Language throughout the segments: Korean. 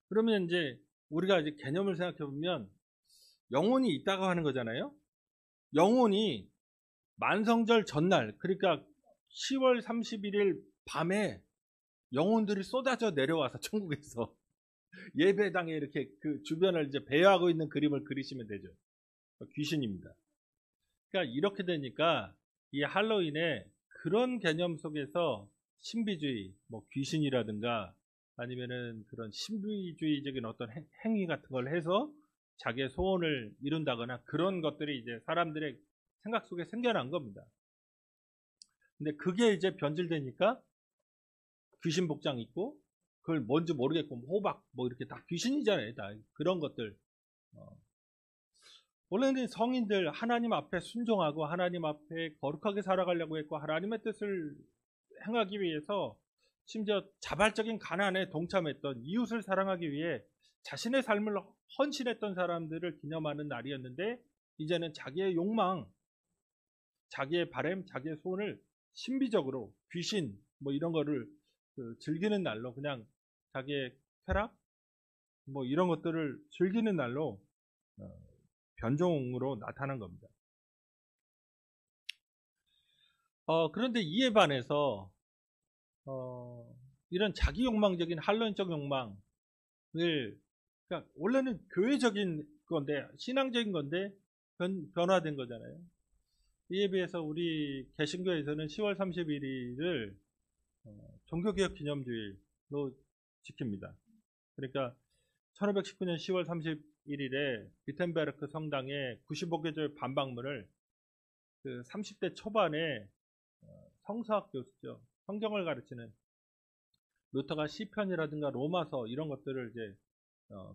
그러면 이제 우리가 이제 개념을 생각해 보면 영혼이 있다고 하는 거잖아요. 영혼이 만성절 전날, 그러니까 10월 31일 밤에 영혼들이 쏟아져 내려와서 천국에서 예배당에 이렇게 그 주변을 이제 배회하고 있는 그림을 그리시면 되죠. 귀신입니다. 그러니까 이렇게 되니까 이 할로윈에 그런 개념 속에서 신비주의, 뭐 귀신이라든가 아니면은 그런 신비주의적인 어떤 행위 같은 걸 해서 자기의 소원을 이룬다거나 그런 것들이 이제 사람들의 생각 속에 생겨난 겁니다. 근데 그게 이제 변질되니까 귀신 복장 입고 그걸 뭔지 모르겠고 호박 뭐 이렇게 다 귀신이잖아요. 다 그런 것들. 원래는 성인들 하나님 앞에 순종하고 하나님 앞에 거룩하게 살아가려고 했고 하나님의 뜻을 행하기 위해서 심지어 자발적인 가난에 동참했던, 이웃을 사랑하기 위해 자신의 삶을 헌신했던 사람들을 기념하는 날이었는데, 이제는 자기의 욕망, 자기의 바램, 자기의 소원을 신비적으로 귀신 뭐 이런 거를 즐기는 날로, 그냥 자기의 쾌락 뭐 이런 것들을 즐기는 날로 변종으로 나타난 겁니다. 그런데 이에 반해서 이런 자기 욕망적인 할로윈적 욕망을, 그러니까 원래는 교회적인 건데, 신앙적인 건데 변화된 거잖아요. 이에 비해서 우리 개신교에서는 10월 31일을 종교개혁 기념주일로 지킵니다. 그러니까 1519년 10월 31일에 비텐베르크 성당에 95개조의 반박문을 그 30대 초반에 성서학 교수죠. 성경을 가르치는 루터가 시편이라든가 로마서 이런 것들을 이제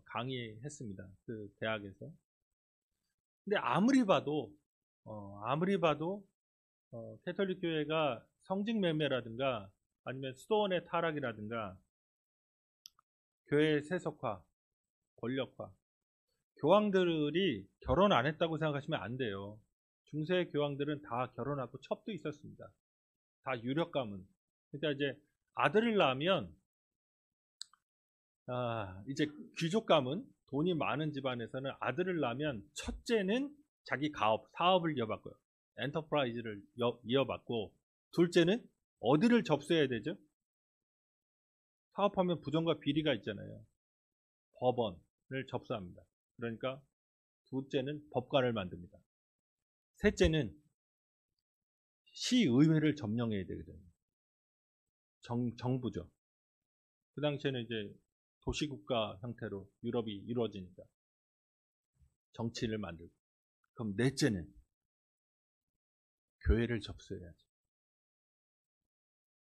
강의했습니다. 그 대학에서. 근데 아무리 봐도 캐톨릭 교회가 성직 매매라든가 아니면 수도원의 타락이라든가 교회의 세속화, 권력화, 교황들이 결혼 안 했다고 생각하시면 안 돼요. 중세 교황들은 다 결혼하고 첩도 있었습니다. 다 유력 가문. 그러니까 이제 아들을 낳으면 이제 귀족 가문, 돈이 많은 집안에서는 아들을 낳으면 첫째는 자기 사업을 이어받고요. 엔터프라이즈를 이어받고, 둘째는 어디를 접수해야 되죠? 사업하면 부정과 비리가 있잖아요. 법원을 접수합니다. 그러니까 둘째는 법관을 만듭니다. 셋째는 시의회를 점령해야 되거든요. 정부죠. 그 당시에는 이제 도시국가 형태로 유럽이 이루어지니까 정치를 만들고. 그럼 넷째는 교회를 접수해야죠.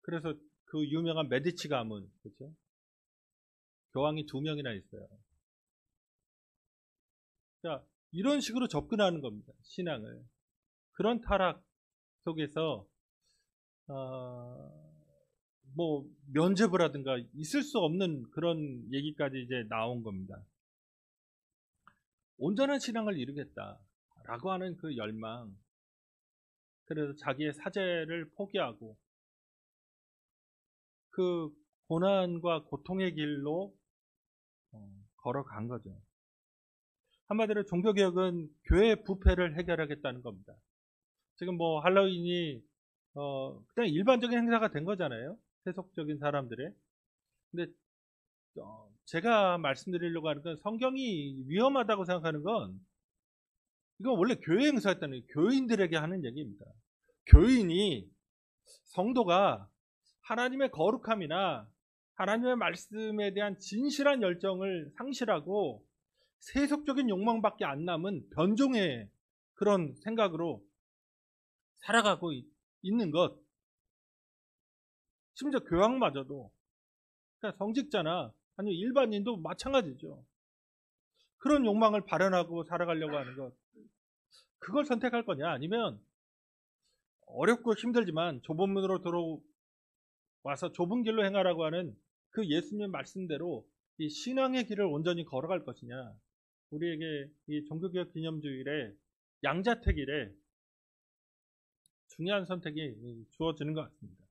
그래서 그 유명한 메디치 가문, 그렇죠? 교황이 2명이나 있어요. 자, 이런 식으로 접근하는 겁니다. 신앙을. 그런 타락 속에서 뭐 면죄부를 하든가 있을 수 없는 그런 얘기까지 이제 나온 겁니다. 온전한 신앙을 이루겠다라고 하는 그 열망. 그래서 자기의 사제를 포기하고 그 고난과 고통의 길로 걸어간 거죠. 한마디로 종교개혁은 교회의 부패를 해결하겠다는 겁니다. 지금 뭐 할로윈이 그냥 일반적인 행사가 된 거잖아요. 세속적인 사람들의. 근데 제가 말씀드리려고 하는 건, 성경이 위험하다고 생각하는 건 이건 원래 교회 행사였다는, 교인들에게 하는 얘기입니다. 교인이, 성도가 하나님의 거룩함이나 하나님의 말씀에 대한 진실한 열정을 상실하고 세속적인 욕망밖에 안 남은 변종의 그런 생각으로 살아가고 있는 것, 심지어 교황마저도, 그러니까 성직자나 아니면 일반인도 마찬가지죠. 그런 욕망을 발현하고 살아가려고 하는 것, 그걸 선택할 거냐, 아니면 어렵고 힘들지만 좁은 문으로 들어와서 좁은 길로 행하라고 하는 그 예수님 말씀대로 이 신앙의 길을 온전히 걸어갈 것이냐. 우리에게 이 종교개혁 기념주일에, 양자택일에 중요한 선택이 주어지는 것 같습니다.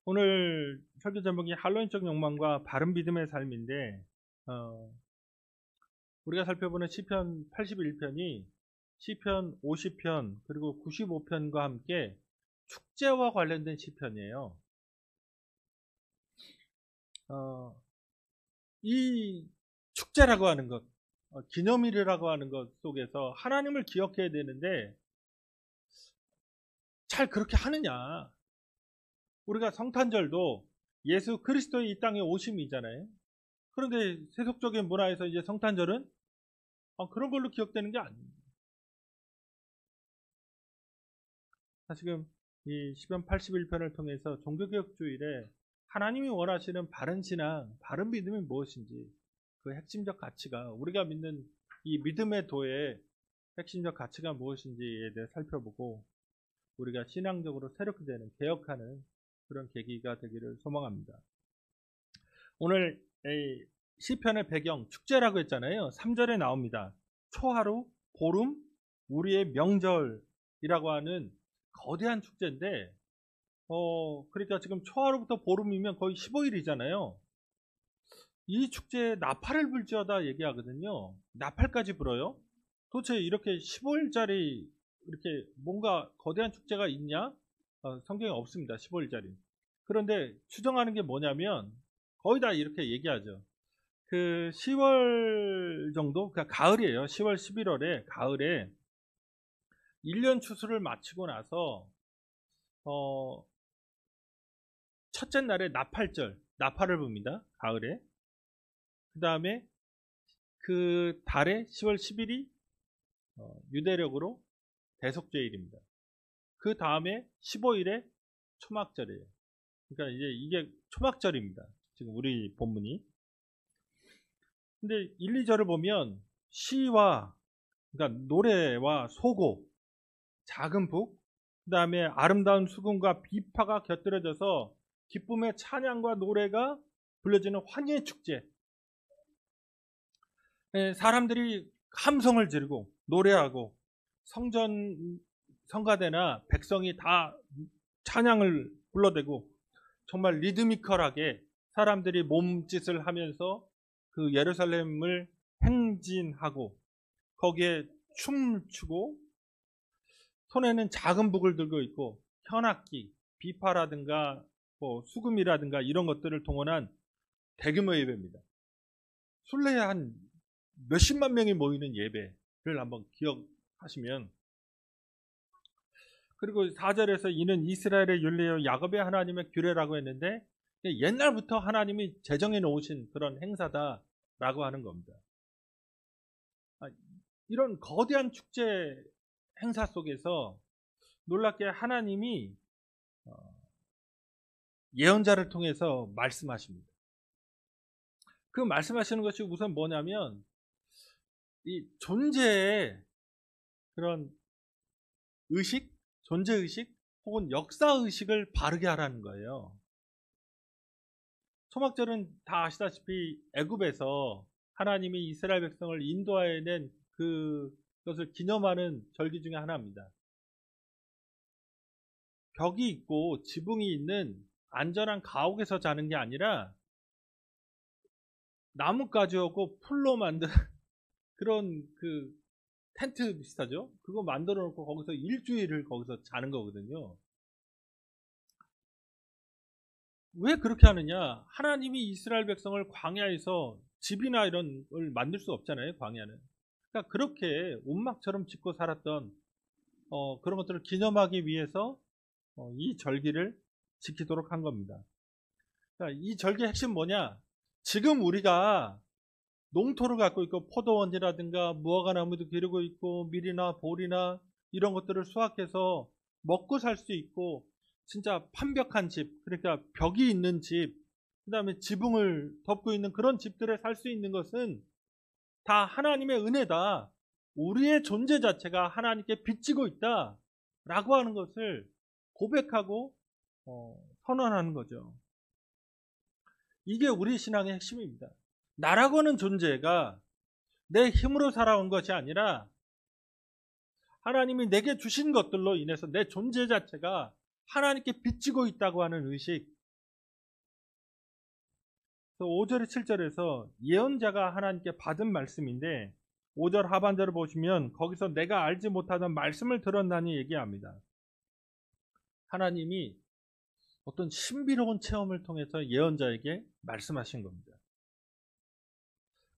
오늘 설교 제목이 할로윈적 욕망과 바른 믿음의 삶인데, 우리가 살펴보는 시편 81편이 시편 50편 그리고 95편과 함께 축제와 관련된 시편이에요. 이 축제라고 하는 것, 기념일이라고 하는 것 속에서 하나님을 기억해야 되는데 잘 그렇게 하느냐? 우리가 성탄절도 예수 그리스도의 이 땅에 오심이잖아요. 그런데 세속적인 문화에서 이제 성탄절은 그런 걸로 기억되는 게 아닙니다. 지금 이 시편 81편을 통해서 종교개혁 주일에 하나님이 원하시는 바른 신앙, 바른 믿음이 무엇인지, 그 핵심적 가치가, 우리가 믿는 이 믿음의 도의 핵심적 가치가 무엇인지에 대해 살펴보고 우리가 신앙적으로 새롭게 되는, 개혁하는 그런 계기가 되기를 소망합니다. 오늘 시편의 배경, 축제라고 했잖아요. 3절에 나옵니다. 초하루, 보름, 우리의 명절이라고 하는 거대한 축제인데, 그러니까 지금 초하루부터 보름이면 거의 15일이잖아요. 이 축제에 나팔을 불지어다 얘기하거든요. 나팔까지 불어요. 도대체 이렇게 15일짜리 이렇게 뭔가 거대한 축제가 있냐? 성경에 없습니다. 15일짜리. 그런데 추정하는 게 뭐냐면 거의 다 이렇게 얘기하죠. 그 10월 정도, 그러니까 가을이에요. 10월, 11월에 가을에 1년 추수를 마치고 나서 첫째 날에 나팔절, 나팔을 붑니다. 가을에. 그 다음에 그 달에 10월 10일이 유대력으로 대속죄일입니다. 그 다음에 15일에 초막절이에요. 그러니까 이제 이게 초막절입니다. 지금 우리 본문이. 근데 1, 2절을 보면 시와, 그러니까 노래와 소고, 작은 북, 그 다음에 아름다운 수금과 비파가 곁들여져서 기쁨의 찬양과 노래가 불려지는 환희의 축제. 사람들이 함성을 지르고 노래하고 성가대나 백성이 다 찬양을 불러대고 정말 리드미컬하게 사람들이 몸짓을 하면서 그 예루살렘을 행진하고 거기에 춤을 추고 손에는 작은 북을 들고 있고 현악기, 비파라든가 뭐 수금이라든가 이런 것들을 동원한 대규모 예배입니다. 순례에 한 몇십만 명이 모이는 예배를 한번 기억하시면, 그리고 4절에서 이는 이스라엘의 율례요 야곱의 하나님의 규례라고 했는데 옛날부터 하나님이 제정해 놓으신 그런 행사다라고 하는 겁니다. 이런 거대한 축제 행사 속에서 놀랍게 하나님이 예언자를 통해서 말씀하십니다. 그 말씀하시는 것이 우선 뭐냐면 이 존재의 그런 의식, 존재의식 혹은 역사의식을 바르게 하라는 거예요. 초막절은 다 아시다시피 애굽에서 하나님이 이스라엘 백성을 인도하여낸 그것을 기념하는 절기 중에 하나입니다. 벽이 있고 지붕이 있는 안전한 가옥에서 자는 게 아니라 나뭇가지하고 풀로 만든 그런 그 텐트 비슷하죠? 그거 만들어 놓고 거기서 일주일을 거기서 자는 거거든요. 왜 그렇게 하느냐? 하나님이 이스라엘 백성을 광야에서 집이나 이런 걸 만들 수 없잖아요, 광야는. 그러니까 그렇게 온막처럼 짓고 살았던 그런 것들을 기념하기 위해서 이 절기를 지키도록 한 겁니다. 그러니까 이 절기의 핵심 뭐냐? 지금 우리가 농토를 갖고 있고 포도원이라든가 무화과 나무도 기르고 있고 밀이나 보리나 이런 것들을 수확해서 먹고 살 수 있고 진짜 판벽한 집, 그러니까 벽이 있는 집, 그 다음에 지붕을 덮고 있는 그런 집들에 살 수 있는 것은 다 하나님의 은혜다. 우리의 존재 자체가 하나님께 빚지고 있다 라고 하는 것을 고백하고 선언하는 거죠. 이게 우리 신앙의 핵심입니다. 나라고 하는 존재가 내 힘으로 살아온 것이 아니라 하나님이 내게 주신 것들로 인해서 내 존재 자체가 하나님께 빚지고 있다고 하는 의식, 그래서 5절에 7절에서 예언자가 하나님께 받은 말씀인데 5절 하반절을 보시면 거기서 내가 알지 못하던 말씀을 들었나니 얘기합니다. 하나님이 어떤 신비로운 체험을 통해서 예언자에게 말씀하신 겁니다.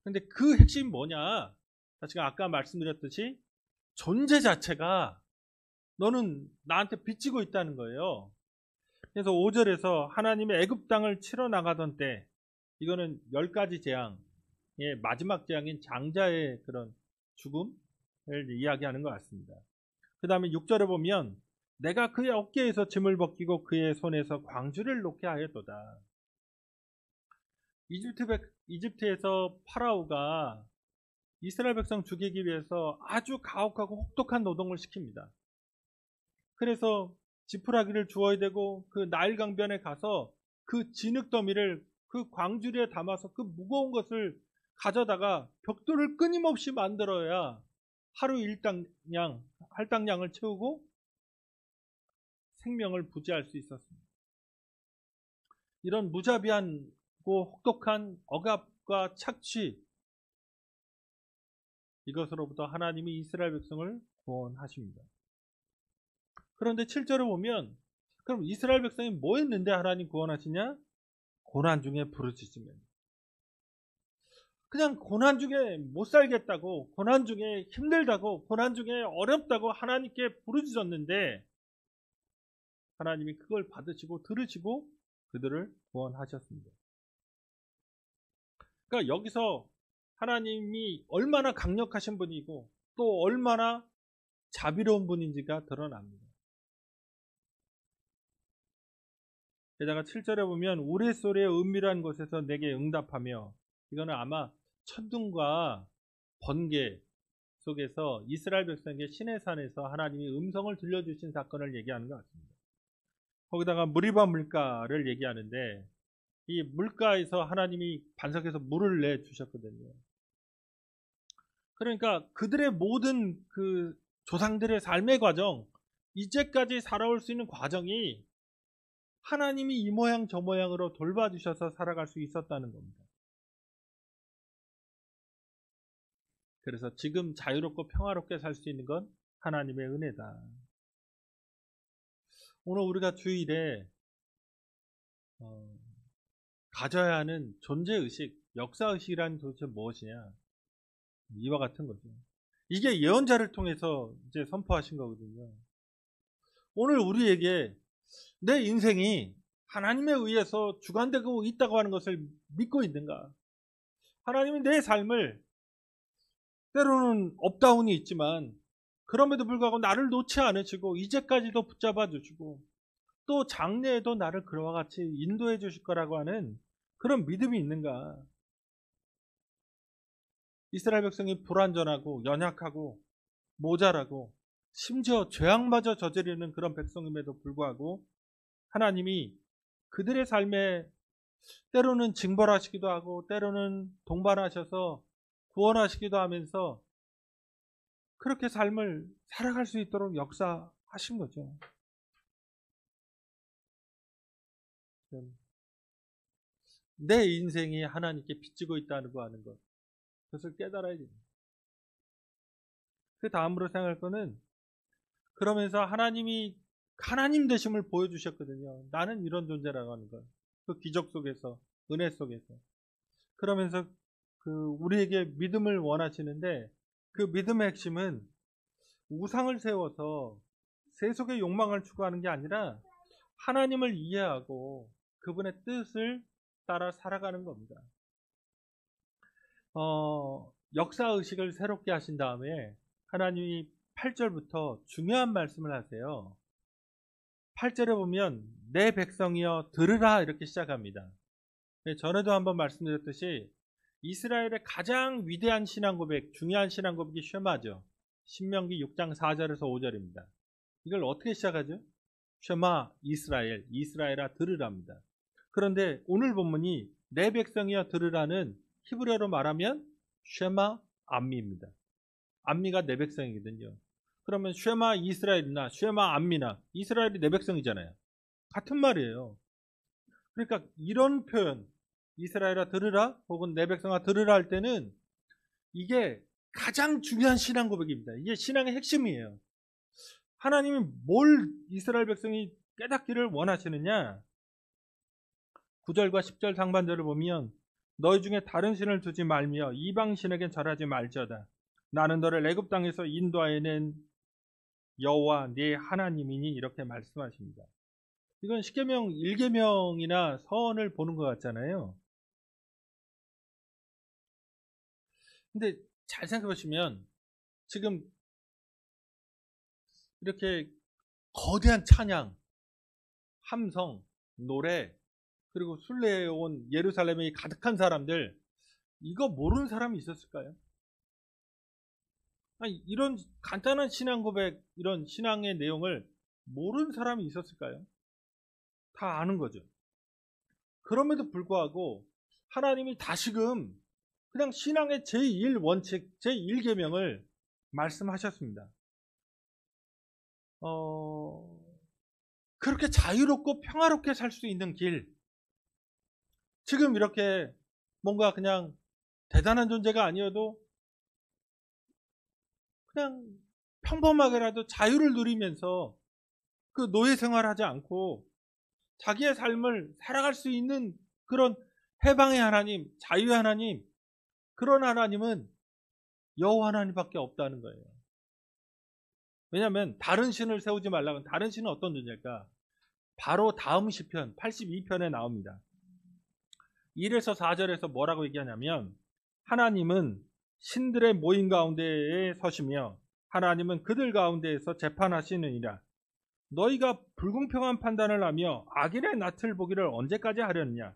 근데 그 핵심이 뭐냐? 제가 아까 말씀드렸듯이 존재 자체가 너는 나한테 비치고 있다는 거예요. 그래서 5절에서 하나님의 애굽 땅을 치러 나가던 때, 이거는 10가지 재앙의 마지막 재앙인 장자의 그런 죽음을 이야기하는 것 같습니다. 그 다음에 6절에 보면 내가 그의 어깨에서 짐을 벗기고 그의 손에서 광주를 놓게 하였도다. 이집트에서 파라오가 이스라엘 백성 죽이기 위해서 아주 가혹하고 혹독한 노동을 시킵니다. 그래서 지푸라기를 주어야 되고 그 나일 강변에 가서 그 진흙더미를 그 광주리에 담아서 그 무거운 것을 가져다가 벽돌을 끊임없이 만들어야 하루 할당량을 채우고 생명을 부지할 수 있었습니다. 이런 무자비하고 혹독한 억압과 착취, 이것으로부터 하나님이 이스라엘 백성을 구원하십니다. 그런데 7절을 보면 그럼 이스라엘 백성이 뭐 했는데 하나님 구원하시냐? 고난 중에 부르짖으면. 그냥 고난 중에 못 살겠다고, 고난 중에 힘들다고, 고난 중에 어렵다고 하나님께 부르짖었는데 하나님이 그걸 받으시고 들으시고 그들을 구원하셨습니다. 그러니까 여기서 하나님이 얼마나 강력하신 분이고 또 얼마나 자비로운 분인지가 드러납니다. 게다가 7절에 보면 우레소리의 은밀한 곳에서 내게 응답하며, 이거는 아마 천둥과 번개 속에서 이스라엘 백성에게 시내산에서 하나님이 음성을 들려주신 사건을 얘기하는 것 같습니다. 거기다가 무리바 물가를 얘기하는데 이 물가에서 하나님이 반석에서 물을 내주셨거든요. 그러니까 그들의 모든 그 조상들의 삶의 과정, 이제까지 살아올 수 있는 과정이 하나님이 이 모양 저 모양으로 돌봐주셔서 살아갈 수 있었다는 겁니다. 그래서 지금 자유롭고 평화롭게 살 수 있는 건 하나님의 은혜다. 오늘 우리가 주일에 가져야 하는 존재의식, 역사의식이란 도대체 무엇이냐? 이와 같은 거죠. 이게 예언자를 통해서 이제 선포하신 거거든요. 오늘 우리에게 내 인생이 하나님에 의해서 주관되고 있다고 하는 것을 믿고 있는가? 하나님이 내 삶을 때로는 업다운이 있지만 그럼에도 불구하고 나를 놓지 않으시고 이제까지도 붙잡아 주시고 또 장래에도 나를 그와 같이 인도해 주실 거라고 하는 그런 믿음이 있는가? 이스라엘 백성이 불완전하고 연약하고 모자라고 심지어 죄악마저 저지르는 그런 백성임에도 불구하고 하나님이 그들의 삶에 때로는 징벌하시기도 하고 때로는 동반하셔서 구원하시기도 하면서 그렇게 삶을 살아갈 수 있도록 역사하신 거죠. 내 인생이 하나님께 비치고 있다는 거 하는 것, 그것을 깨달아야 됩니다. 그 다음으로 생각할 거는, 그러면서 하나님이 하나님 되심을 보여주셨거든요. 나는 이런 존재라고 하는 것. 그 기적 속에서, 은혜 속에서. 그러면서 우리에게 믿음을 원하시는데 그 믿음의 핵심은 우상을 세워서 세속의 욕망을 추구하는 게 아니라 하나님을 이해하고 그분의 뜻을 따라 살아가는 겁니다. 역사의식을 새롭게 하신 다음에 하나님이 8절부터 중요한 말씀을 하세요. 8절에 보면 내 백성이여 들으라 이렇게 시작합니다. 전에도 한번 말씀드렸듯이 이스라엘의 가장 위대한 신앙 고백, 중요한 신앙 고백이 쉐마죠. 신명기 6장 4절에서 5절입니다. 이걸 어떻게 시작하죠? 쉐마 이스라엘, 이스라엘아 들으랍니다. 그런데 오늘 본문이 내 백성이여 들으라는 히브리어로 말하면 쉐마 암미입니다. 암미가 내 백성이거든요. 그러면 쉐마 이스라엘이나 쉐마 암미나 이스라엘이 내 백성이잖아요. 같은 말이에요. 그러니까 이런 표현, 이스라엘아 들으라 혹은 내 백성아 들으라 할 때는 이게 가장 중요한 신앙 고백입니다. 이게 신앙의 핵심이에요. 하나님이 뭘 이스라엘 백성이 깨닫기를 원하시느냐? 9절과 10절 상반절을 보면 너희 중에 다른 신을 두지 말며 이방 신에겐 절하지 말지어다. 나는 너를 애굽 땅에서 인도하여낸 여호와 네 하나님이니 이렇게 말씀하십니다. 이건 십계명 1계명이나 서언을 보는 것 같잖아요. 근데 잘 생각해 보시면 지금 이렇게 거대한 찬양, 함성, 노래, 그리고 순례해 온 예루살렘에 가득한 사람들, 이거 모르는 사람이 있었을까요? 아니, 이런 간단한 신앙 고백, 이런 신앙의 내용을 모르는 사람이 있었을까요? 다 아는 거죠. 그럼에도 불구하고 하나님이 다시금 그냥 신앙의 제1원칙, 제1계명을 말씀하셨습니다. 그렇게 자유롭고 평화롭게 살 수 있는 길, 지금 이렇게 뭔가 그냥 대단한 존재가 아니어도 그냥 평범하게라도 자유를 누리면서 그 노예 생활하지 않고 자기의 삶을 살아갈 수 있는 그런 해방의 하나님, 자유의 하나님, 그런 하나님은 여호와 하나님밖에 없다는 거예요. 왜냐하면 다른 신을 세우지 말라고. 다른 신은 어떤 존재일까? 바로 다음 시편 82편에 나옵니다. 1에서 4절에서 뭐라고 얘기하냐면 하나님은 신들의 모임 가운데에 서시며 하나님은 그들 가운데에서 재판하시느니라. 너희가 불공평한 판단을 하며 악인의 낯을 보기를 언제까지 하려느냐?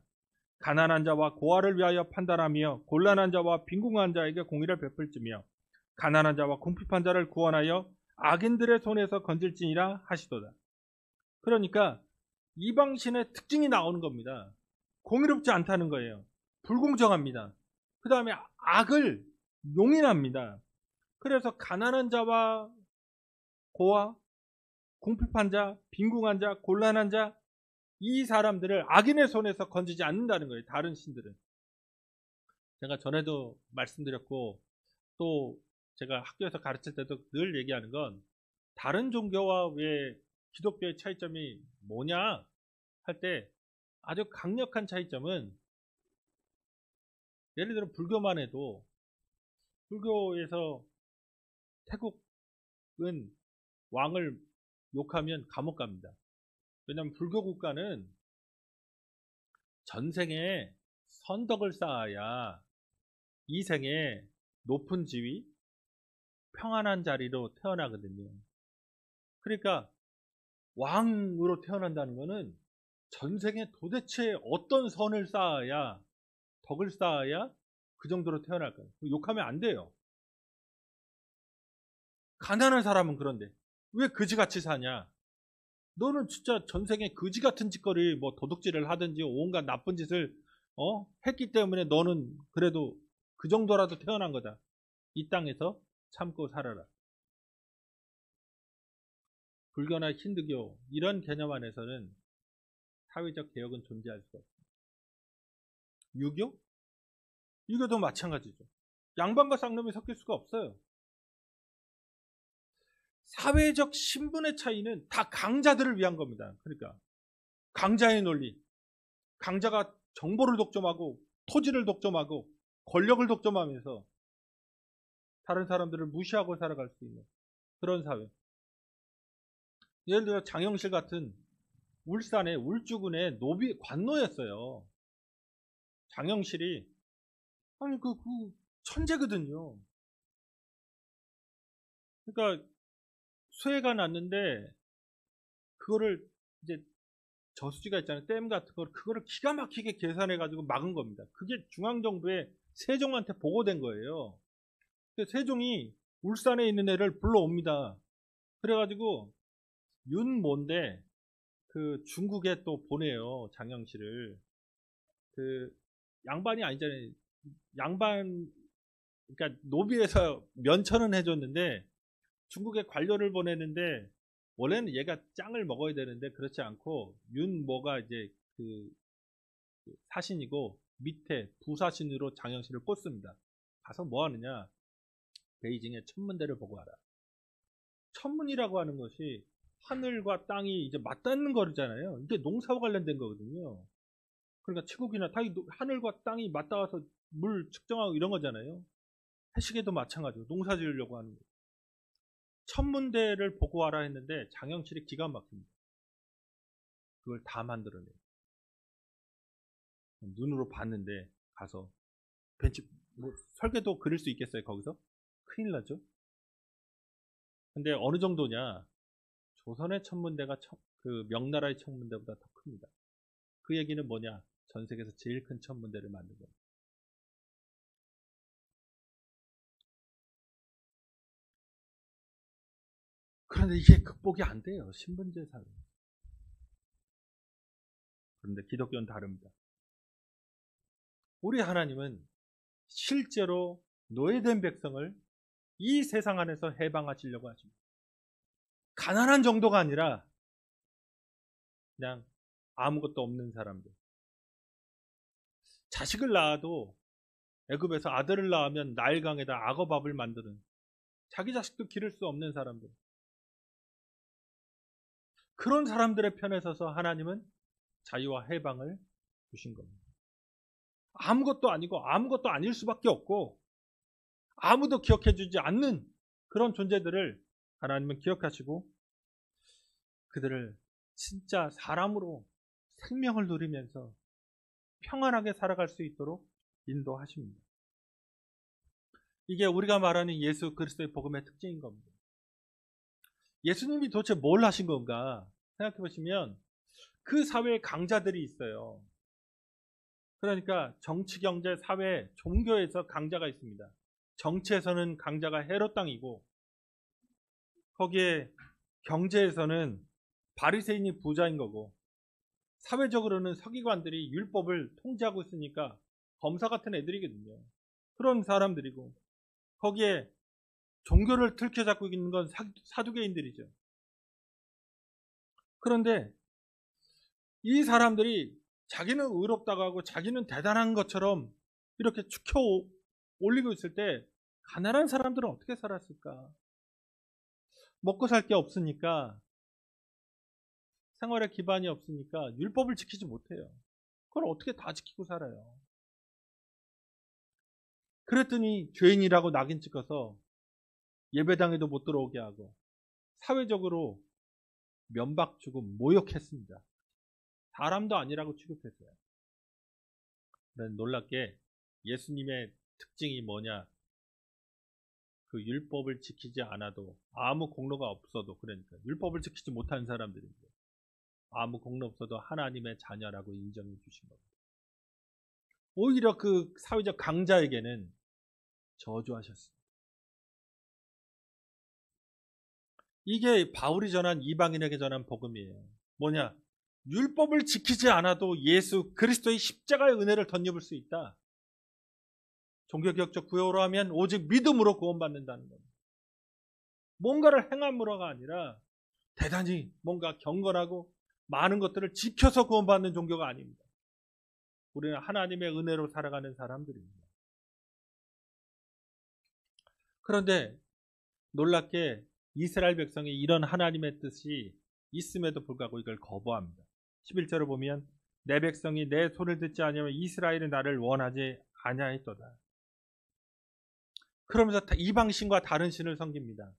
가난한 자와 고아를 위하여 판단하며 곤란한 자와 빈궁한 자에게 공의를 베풀지며 가난한 자와 궁핍한 자를 구원하여 악인들의 손에서 건질지니라 하시도다. 그러니까 이방신의 특징이 나오는 겁니다. 공의롭지 않다는 거예요. 불공정합니다. 그 다음에 악을 용인합니다. 그래서 가난한 자와 고아, 궁핍한 자, 빈궁한 자, 곤란한 자, 이 사람들을 악인의 손에서 건지지 않는다는 거예요. 다른 신들은. 제가 전에도 말씀드렸고 또 제가 학교에서 가르칠 때도 늘 얘기하는 건 다른 종교와 왜 기독교의 차이점이 뭐냐 할 때 아주 강력한 차이점은 예를 들어 불교만 해도 불교에서 태국은 왕을 욕하면 감옥 갑니다. 왜냐하면 불교 국가는 전생에 선덕을 쌓아야 이 생에 높은 지위, 평안한 자리로 태어나거든요. 그러니까 왕으로 태어난다는 것은 전생에 도대체 어떤 선을 쌓아야, 덕을 쌓아야 그 정도로 태어날까요? 욕하면 안 돼요. 가난한 사람은 그런데 왜 그지같이 사냐? 너는 진짜 전생에 그지 같은 짓거리, 뭐 도둑질을 하든지 온갖 나쁜 짓을 했기 때문에 너는 그래도 그 정도라도 태어난 거다. 이 땅에서 참고 살아라. 불교나 힌두교 이런 개념 안에서는 사회적 개혁은 존재할 수 없습니다. 유교? 유교도 마찬가지죠. 양반과 쌍놈이 섞일 수가 없어요. 사회적 신분의 차이는 다 강자들을 위한 겁니다. 그러니까 강자의 논리, 강자가 정보를 독점하고 토지를 독점하고 권력을 독점하면서 다른 사람들을 무시하고 살아갈 수 있는 그런 사회. 예를 들어 장영실 같은 울산의 울주군의 노비 관노였어요. 장영실이 아니 그 천재거든요. 그러니까 수해가 났는데 그거를 이제 저수지가 있잖아요. 댐 같은 거 그거를 기가 막히게 계산해 가지고 막은 겁니다. 그게 중앙정부에 세종한테 보고된 거예요. 세종이 울산에 있는 애를 불러옵니다. 그래가지고 윤모인데 그 중국에 또 보내요. 장영실을. 그 양반이 아니잖아요. 양반 그러니까 노비에서 면천은 해줬는데 중국에 관료를 보내는데 원래는 얘가 짱을 먹어야 되는데 그렇지 않고 윤모가 이제 그 사신이고 밑에 부사신으로 장영실을 꽂습니다. 가서 뭐 하느냐? 베이징의 천문대를 보고 와라. 천문이라고 하는 것이 하늘과 땅이 이제 맞닿는 거잖아요. 이게 농사와 관련된 거거든요. 그러니까 치국이나 하늘과 땅이 맞닿아서 물 측정하고 이런 거잖아요. 해시계도 마찬가지고 농사 지으려고 하는 거예요. 천문대를 보고 와라 했는데 장영실이 기가 막힙니다. 그걸 다 만들어내요. 눈으로 봤는데 가서 벤치 설계도 그릴 수 있겠어요 거기서? 큰일 나죠. 근데 어느 정도냐? 조선의 천문대가 그 명나라의 천문대보다 더 큽니다. 그 얘기는 뭐냐? 전 세계에서 제일 큰 천문대를 만든 거예요. 그런데 이게 극복이 안 돼요. 신분제 사회. 그런데 기독교는 다릅니다. 우리 하나님은 실제로 노예된 백성을 이 세상 안에서 해방하시려고 하십니다. 가난한 정도가 아니라 그냥 아무것도 없는 사람들. 자식을 낳아도 애굽에서 아들을 낳으면 나일강에다 악어밥을 만드는 자기 자식도 기를 수 없는 사람들. 그런 사람들의 편에 서서 하나님은 자유와 해방을 주신 겁니다. 아무것도 아니고 아무것도 아닐 수밖에 없고 아무도 기억해주지 않는 그런 존재들을 하나님은 기억하시고 그들을 진짜 사람으로 생명을 누리면서 평안하게 살아갈 수 있도록 인도하십니다. 이게 우리가 말하는 예수 그리스도의 복음의 특징인 겁니다. 예수님이 도대체 뭘 하신 건가 생각해 보시면 그 사회에 강자들이 있어요. 그러니까 정치, 경제, 사회, 종교에서 강자가 있습니다. 정치에서는 강자가 헤롯 땅이고 거기에 경제에서는 바리새인이 부자인 거고 사회적으로는 서기관들이 율법을 통제하고 있으니까 검사 같은 애들이거든요. 그런 사람들이고 거기에 종교를 틀켜 잡고 있는 건 사두개인들이죠. 그런데 이 사람들이 자기는 의롭다고 하고 자기는 대단한 것처럼 이렇게 축혀 올리고 있을 때 가난한 사람들은 어떻게 살았을까? 먹고 살 게 없으니까 생활에 기반이 없으니까 율법을 지키지 못해요. 그걸 어떻게 다 지키고 살아요? 그랬더니 죄인이라고 낙인 찍어서 예배당에도 못 들어오게 하고 사회적으로 면박 주고 모욕했습니다. 사람도 아니라고 취급했어요. 그런데 놀랍게 예수님의 특징이 뭐냐? 그 율법을 지키지 않아도 아무 공로가 없어도 그러니까 율법을 지키지 못하는 사람들인데 아무 공로 없어도 하나님의 자녀라고 인정해 주신 겁니다. 오히려 그 사회적 강자에게는 저주하셨습니다. 이게 바울이 전한 이방인에게 전한 복음이에요. 뭐냐? 율법을 지키지 않아도 예수 그리스도의 십자가의 은혜를 덧입을 수 있다. 종교개혁적 구호로 하면 오직 믿음으로 구원받는다는 겁니다. 뭔가를 행함으로가 아니라 대단히 뭔가 경건하고 많은 것들을 지켜서 구원받는 종교가 아닙니다. 우리는 하나님의 은혜로 살아가는 사람들입니다. 그런데 놀랍게 이스라엘 백성이 이런 하나님의 뜻이 있음에도 불구하고 이걸 거부합니다. 11절을 보면 내 백성이 내 소리를 듣지 아니하면 이스라엘은 나를 원하지 아니하였도다. 그러면서 이방신과 다른 신을 섬깁니다.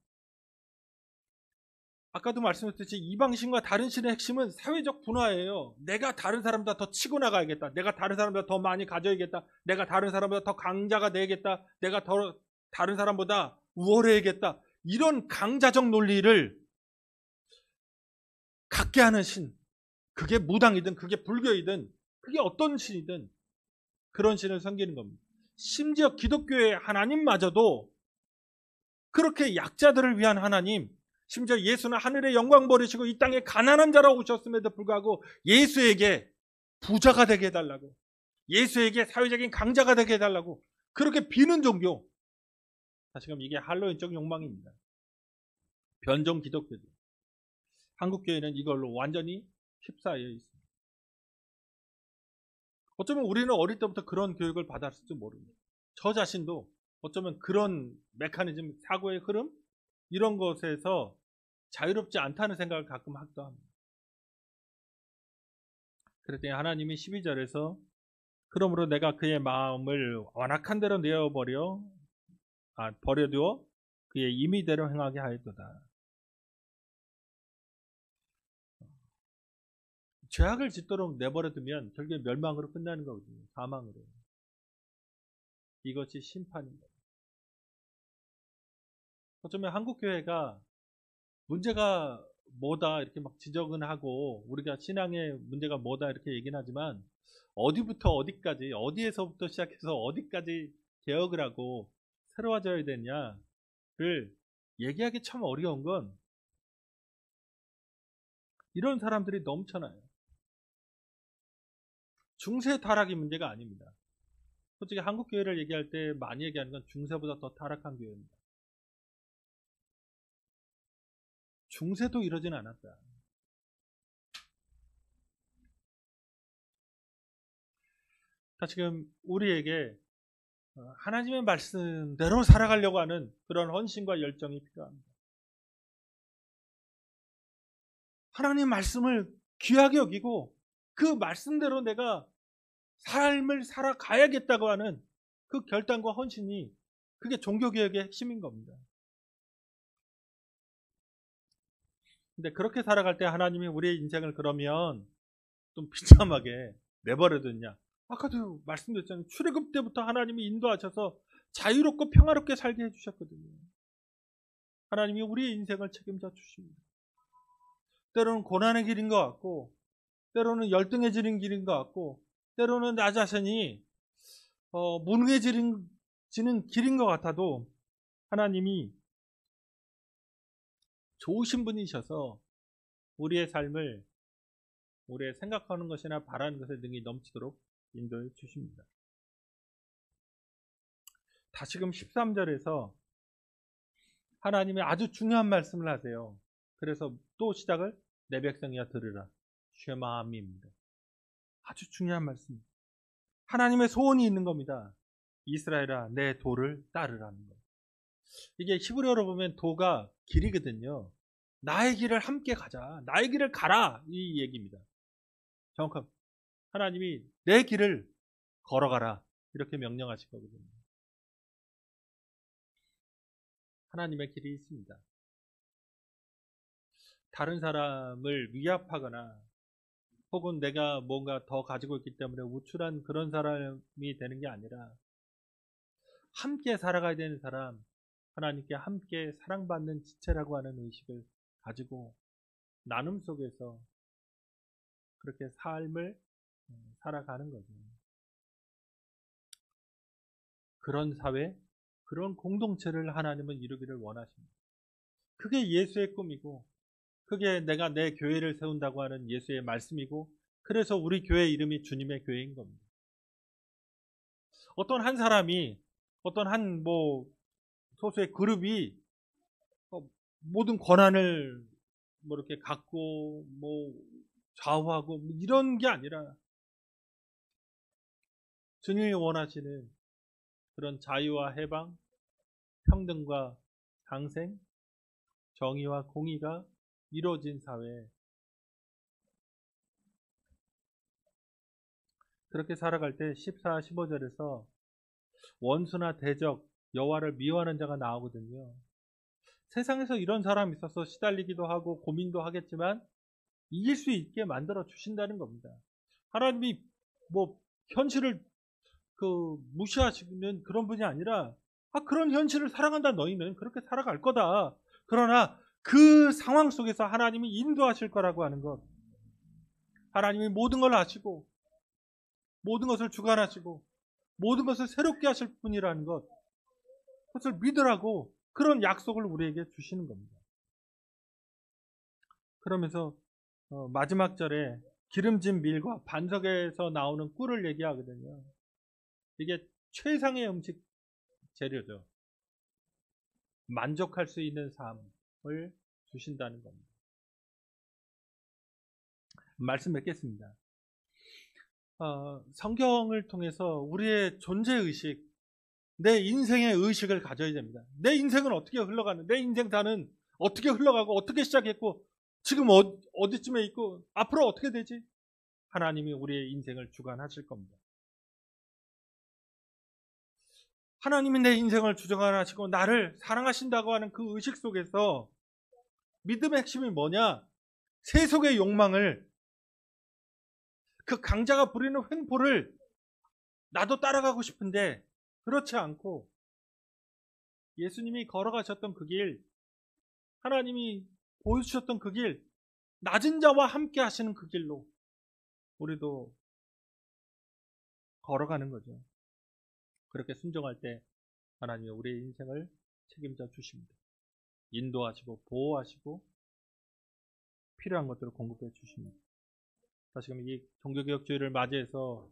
아까도 말씀드렸듯이 이방신과 다른 신의 핵심은 사회적 분화예요. 내가 다른 사람보다 더 치고 나가야겠다. 내가 다른 사람보다 더 많이 가져야겠다. 내가 다른 사람보다 더 강자가 되겠다. 내가 더 다른 사람보다 우월해야겠다. 이런 강자적 논리를 갖게 하는 신. 그게 무당이든 그게 불교이든 그게 어떤 신이든 그런 신을 섬기는 겁니다. 심지어 기독교의 하나님마저도 그렇게 약자들을 위한 하나님, 심지어 예수는 하늘의 영광 버리시고 이 땅에 가난한 자로 오셨음에도 불구하고 예수에게 부자가 되게 해달라고, 예수에게 사회적인 강자가 되게 해달라고 그렇게 비는 종교. 다시금 이게 할로윈적 욕망입니다. 변종 기독교들. 한국교회는 이걸로 완전히 휩싸여 있습니다. 어쩌면 우리는 어릴 때부터 그런 교육을 받았을지 모릅니다. 저 자신도 어쩌면 그런 메커니즘, 사고의 흐름 이런 것에서 자유롭지 않다는 생각을 가끔 하기도 합니다. 그랬더니 하나님이 12절에서 그러므로 내가 그의 마음을 완악한 대로 버려두어 그의 임의대로 행하게 하였도다. 죄악을 짓도록 내버려두면 결국에 멸망으로 끝나는 거거든요. 사망으로. 이것이 심판입니다. 어쩌면 한국교회가 문제가 뭐다 이렇게 막 지적은 하고 우리가 신앙의 문제가 뭐다 이렇게 얘기는 하지만 어디부터 어디까지 어디에서부터 시작해서 어디까지 개혁을 하고 새로워져야 되냐를 얘기하기 참 어려운 건 이런 사람들이 넘쳐나요. 중세 타락이 문제가 아닙니다. 솔직히 한국교회를 얘기할 때 많이 얘기하는 건 중세보다 더 타락한 교회입니다. 중세도 이러진 않았다. 지금 우리에게 하나님의 말씀대로 살아가려고 하는 그런 헌신과 열정이 필요합니다. 하나님 말씀을 귀하게 여기고 그 말씀대로 내가 삶을 살아가야겠다고 하는 그 결단과 헌신이 그게 종교개혁의 핵심인 겁니다. 근데 그렇게 살아갈 때 하나님이 우리의 인생을 그러면 좀 비참하게 내버려뒀냐? 아까도 말씀드렸잖아요. 출애굽 때부터 하나님이 인도하셔서 자유롭고 평화롭게 살게 해주셨거든요. 하나님이 우리의 인생을 책임져 주십니다. 때로는 고난의 길인 것 같고 때로는 열등해지는 길인 것 같고 때로는 나 자신이 무능해지는 길인 것 같아도 하나님이 좋으신 분이셔서 우리의 삶을 우리의 생각하는 것이나 바라는 것에 능히 넘치도록 인도해 주십니다. 다시금 13절에서 하나님이 아주 중요한 말씀을 하세요. 그래서 또 시작을 내 백성이야 들으라. 쉐마함입니다. 아주 중요한 말씀. 하나님의 소원이 있는 겁니다. 이스라엘아 내 도를 따르라는 거. 이게 히브리어로 보면 도가 길이거든요. 나의 길을 함께 가자. 나의 길을 가라. 이 얘기입니다. 정확합니다. 하나님이 내 길을 걸어가라. 이렇게 명령하실 거거든요. 하나님의 길이 있습니다. 다른 사람을 위압하거나 혹은 내가 뭔가 더 가지고 있기 때문에 우쭐한 그런 사람이 되는 게 아니라 함께 살아가야 되는 사람, 하나님께 함께 사랑받는 지체라고 하는 의식을 가지고 나눔 속에서 그렇게 삶을 살아가는 거죠. 그런 사회, 그런 공동체를 하나님은 이루기를 원하십니다. 그게 예수의 꿈이고 그게 내가 내 교회를 세운다고 하는 예수의 말씀이고 그래서 우리 교회 이름이 주님의 교회인 겁니다. 어떤 한 사람이 어떤 한 소수의 그룹이 모든 권한을 이렇게 갖고 좌우하고 이런 게 아니라 주님이 원하시는 그런 자유와 해방, 평등과 상생, 정의와 공의가 이루어진 사회, 그렇게 살아갈 때 14, 15절에서 원수나 대적, 여호와를 미워하는 자가 나오거든요. 세상에서 이런 사람이 있어서 시달리기도 하고 고민도 하겠지만 이길 수 있게 만들어 주신다는 겁니다. 하나님이 현실을 무시하시는 그런 분이 아니라 그런 현실을 살아간다 너희는 그렇게 살아갈 거다. 그러나 그 상황 속에서 하나님이 인도하실 거라고 하는 것. 하나님이 모든 걸 아시고 모든 것을 주관하시고 모든 것을 새롭게 하실 분이라는 것. 그것을 믿으라고 그런 약속을 우리에게 주시는 겁니다. 그러면서 마지막 절에 기름진 밀과 반석에서 나오는 꿀을 얘기하거든요. 이게 최상의 음식 재료죠. 만족할 수 있는 삶을 주신다는 겁니다. 말씀 맺겠습니다. 성경을 통해서 우리의 존재의식, 내 인생의 의식을 가져야 됩니다. 내 인생은 어떻게 흘러가는, 내 인생사는 어떻게 흘러가고 어떻게 시작했고 지금 어디쯤에 있고 앞으로 어떻게 되지? 하나님이 우리의 인생을 주관하실 겁니다. 하나님이 내 인생을 주관하시고 나를 사랑하신다고 하는 그 의식 속에서 믿음의 핵심이 뭐냐? 세속의 욕망을, 그 강자가 부리는 횡포를 나도 따라가고 싶은데 그렇지 않고 예수님이 걸어가셨던 그 길, 하나님이 보여주셨던 그 길, 낮은 자와 함께 하시는 그 길로 우리도 걸어가는 거죠. 그렇게 순종할 때 하나님이 우리의 인생을 책임져 주십니다. 인도하시고 보호하시고 필요한 것들을 공급해 주십니다. 다시금 이 종교개혁주의를 맞이해서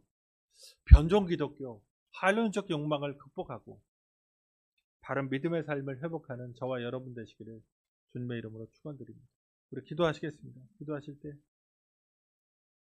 변종 기독교, 한론적 욕망을 극복하고 바른 믿음의 삶을 회복하는 저와 여러분 되시기를 주님의 이름으로 축원드립니다. 우리 기도하시겠습니다. 기도하실 때